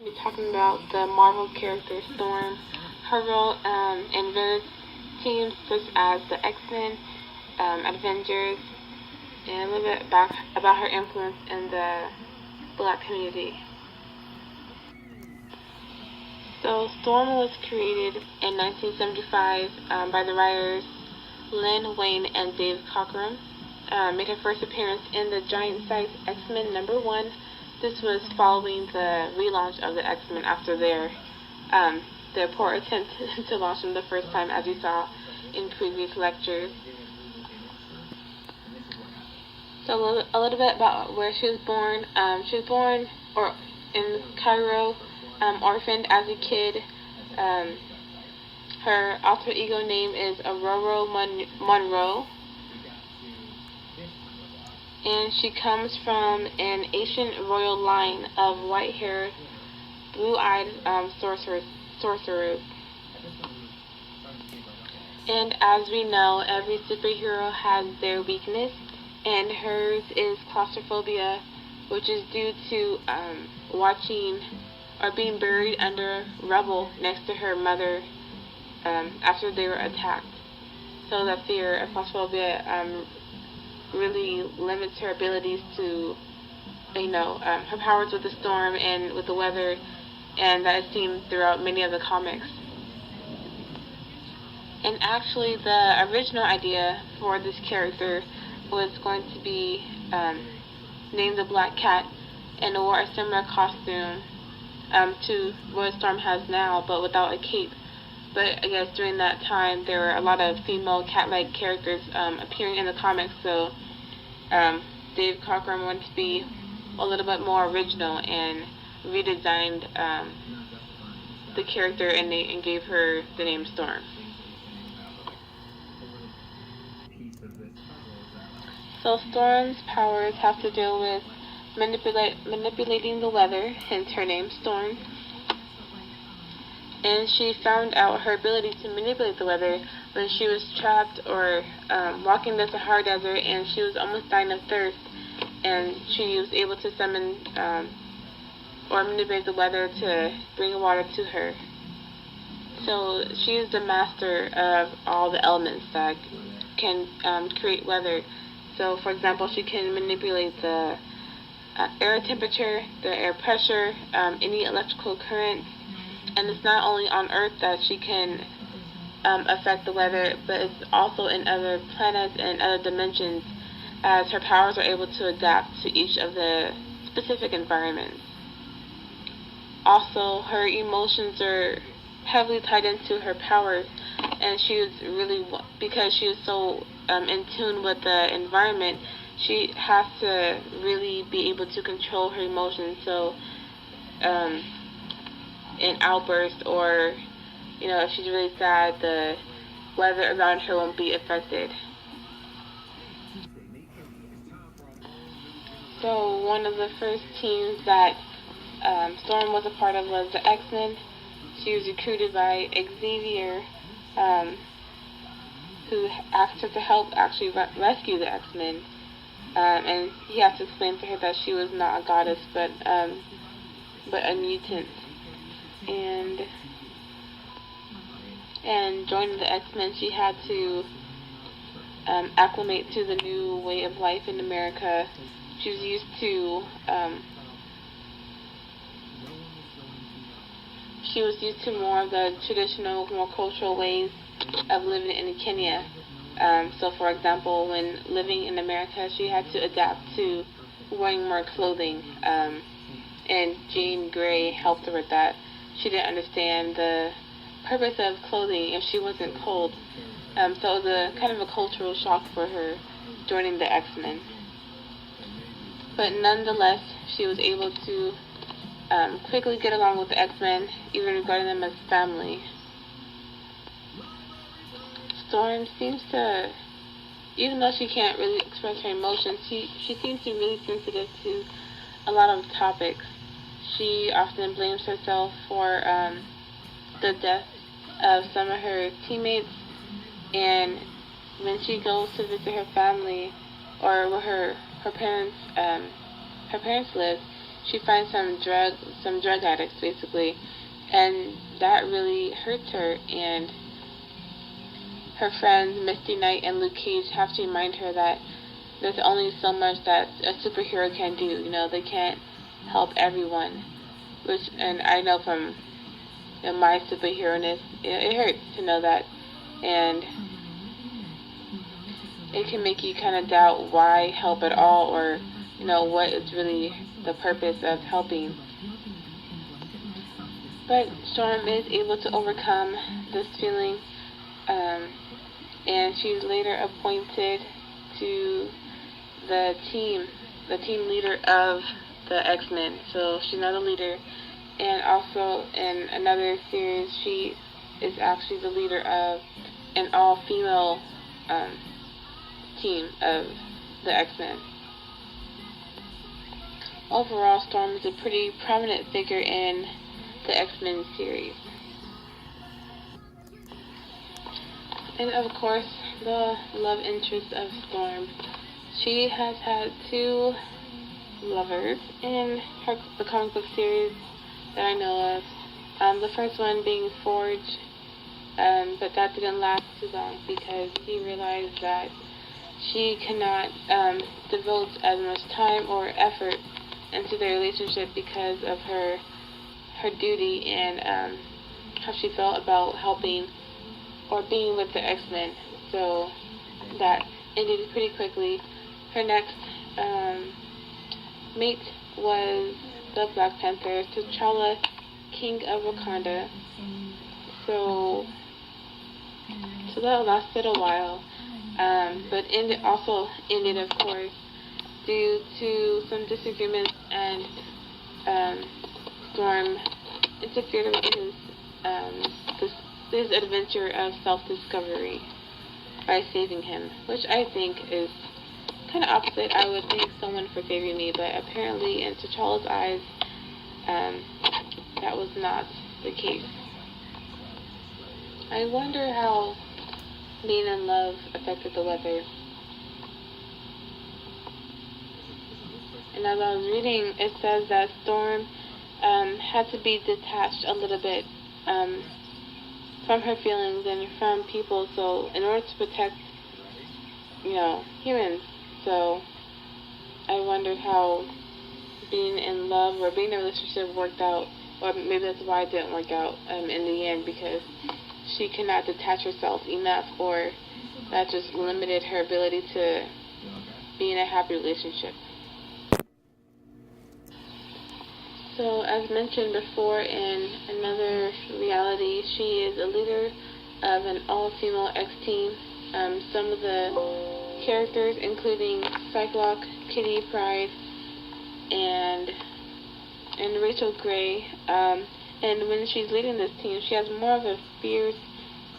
We'll be talking about the Marvel character Storm, her role in various teams such as the X-Men, Avengers, and a little bit about her influence in the Black community. So Storm was created in 1975 by the writers Len Wein and Dave Cockrum. Made her first appearance in the Giant Size X-Men #1. This was following the relaunch of the X-Men after their poor attempt to launch them the first time, as we saw in previous lectures. So a little bit about where she was born. She was born in Cairo, orphaned as a kid. Her alter ego name is Aurora Monroe. And she comes from an ancient royal line of white-haired, blue-eyed sorcerers. And as we know, every superhero has their weakness, and hers is claustrophobia, which is due to watching or being buried under rubble next to her mother after they were attacked. So that fear of claustrophobia really limits her abilities to, her powers with the storm and with the weather, and that is seen throughout many of the comics. And actually, the original idea for this character was going to be named the Black Cat, and wore a similar costume to what Storm has now, but without a cape. But I guess during that time, there were a lot of female cat-like characters appearing in the comics, so Dave Cockrum wanted to be a little bit more original and redesigned the character and gave her the name Storm. So Storm's powers have to deal with manipulating the weather, hence her name Storm. And she found out her ability to manipulate the weather when she was trapped or walking the Sahara Desert, and she was almost dying of thirst, and she was able to summon or manipulate the weather to bring water to her. So she is the master of all the elements that can create weather. So for example, she can manipulate the air temperature, the air pressure, any electrical currents. And it's not only on Earth that she can affect the weather, but it's also in other planets and other dimensions, as her powers are able to adapt to each of the specific environments. Also, her emotions are heavily tied into her powers, and she was really, because she was so in tune with the environment, she has to really be able to control her emotions. So an outburst, or if she's really sad, the weather around her won't be affected. So one of the first teams that Storm was a part of was the X-Men. She was recruited by Xavier, who asked her to help actually rescue the X-Men, and he has to explain to her that she was not a goddess, but a mutant. And joining the X-Men, she had to acclimate to the new way of life in America. She was used to more of the traditional, more cultural ways of living in Kenya. So for example, when living in America, she had to adapt to wearing more clothing, and Jean Grey helped her with that. She didn't understand the purpose of clothing if she wasn't cold. So it was a kind of a cultural shock for her joining the X-Men. But nonetheless, she was able to quickly get along with the X-Men, even regarding them as family. Storm seems to, even though she can't really express her emotions, she seems to be really sensitive to a lot of topics. She often blames herself for the death of some of her teammates, and when she goes to visit her family or where her parents live, she finds some drug addicts basically, and that really hurts her. And her friends Misty Knight and Luke Cage have to remind her that there's only so much that a superhero can do. You know, they can't help everyone. Which, and I know from my superhero-ness, it hurts to know that, and it can make you kind of doubt why help at all, or what is really the purpose of helping. But Storm is able to overcome this feeling, and she's later appointed to the team leader of the X-Men. So she's not a leader, and also in another series, she is actually the leader of an all-female team of the X-Men. Overall, Storm is a pretty prominent figure in the X-Men series. And of course, the love interest of Storm. She has had 2 lovers in the comic book series that I know of. The first one being Forge, but that didn't last too long because he realized that she cannot devote as much time or effort into their relationship because of her duty and how she felt about helping or being with the X-Men. So that ended pretty quickly. Her next mate was the Black Panther, T'Challa, King of Wakanda. So that lasted a while, but also ended, of course, due to some disagreements, and Storm interfered with his adventure of self-discovery by saving him, which I think is kind of opposite. I would thank someone for saving me, but apparently in T'Challa's eyes, that was not the case. I wonder how being in love affected the weather. And as I was reading, it says that Storm had to be detached a little bit from her feelings and from people, so in order to protect, humans. So I wondered how being in love or being in a relationship worked out, or maybe that's why it didn't work out in the end, because she could not detach herself enough, or that just limited her ability to be in a happy relationship. So, as mentioned before in another reality, she is a leader of an all-female X-team. Some of the characters, including Cyclops, Kitty Pryde, and Rachel Gray. And when she's leading this team, she has more of a fierce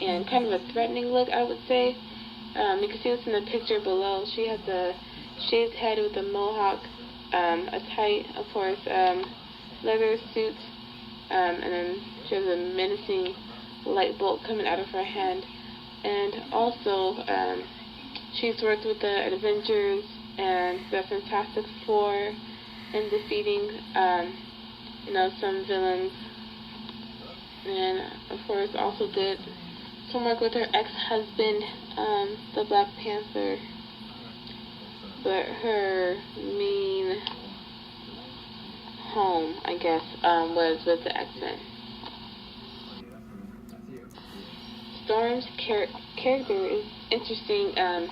and kind of a threatening look, I would say. You can see this in the picture below. She has a shaved head with a mohawk, a tight, of course, leather suit, and then she has a menacing light bolt coming out of her hand. And also, she's worked with the Avengers and the Fantastic Four in defeating, some villains. And, of course, also did some work with her ex-husband, the Black Panther. But her main home, I guess, was with the X-Men. Storm's character is interesting in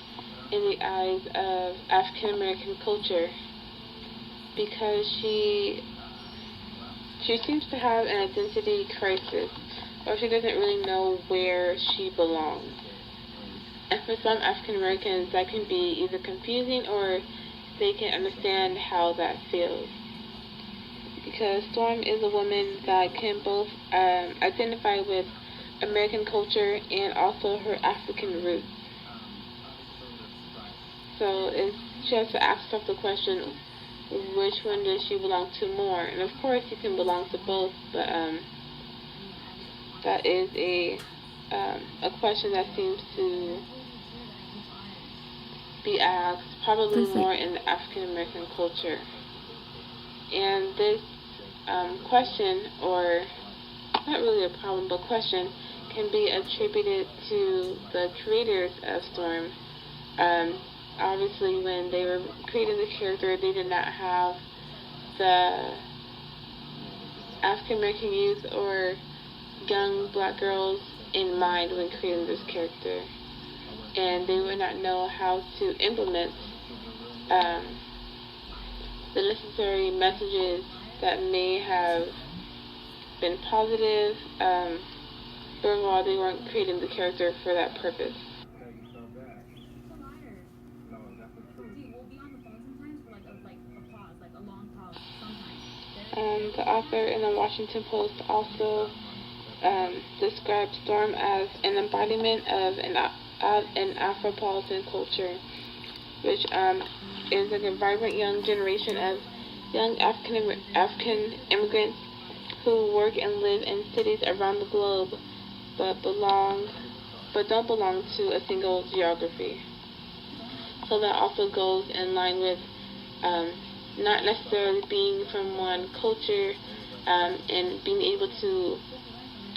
the eyes of African American culture because she seems to have an identity crisis, or she doesn't really know where she belongs. And for some African Americans, that can be either confusing or they can understand how that feels. Because Storm is a woman that can both identify with American culture and also her African roots. So she has to ask herself the question, which one does she belong to more? And of course you can belong to both, but that is a question that seems to be asked probably more in the African American culture. And this question, or not really a problem, but question, can be attributed to the creators of Storm. Obviously, when they were creating the character, they did not have the African American youth or young black girls in mind when creating this character, and they would not know how to implement the necessary messages that may have been positive, but overall they weren't creating the character for that purpose. The author in the Washington Post also described Storm as an embodiment of an Afropolitan culture, which is like a vibrant young generation of young African immigrants who work and live in cities around the globe, but don't belong to a single geography. So that also goes in line with not necessarily being from one culture, and being able to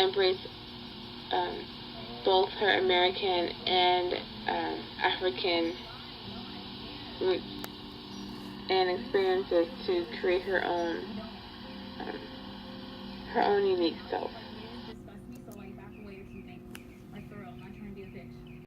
embrace both her American and African roots and experiences to create her own unique self.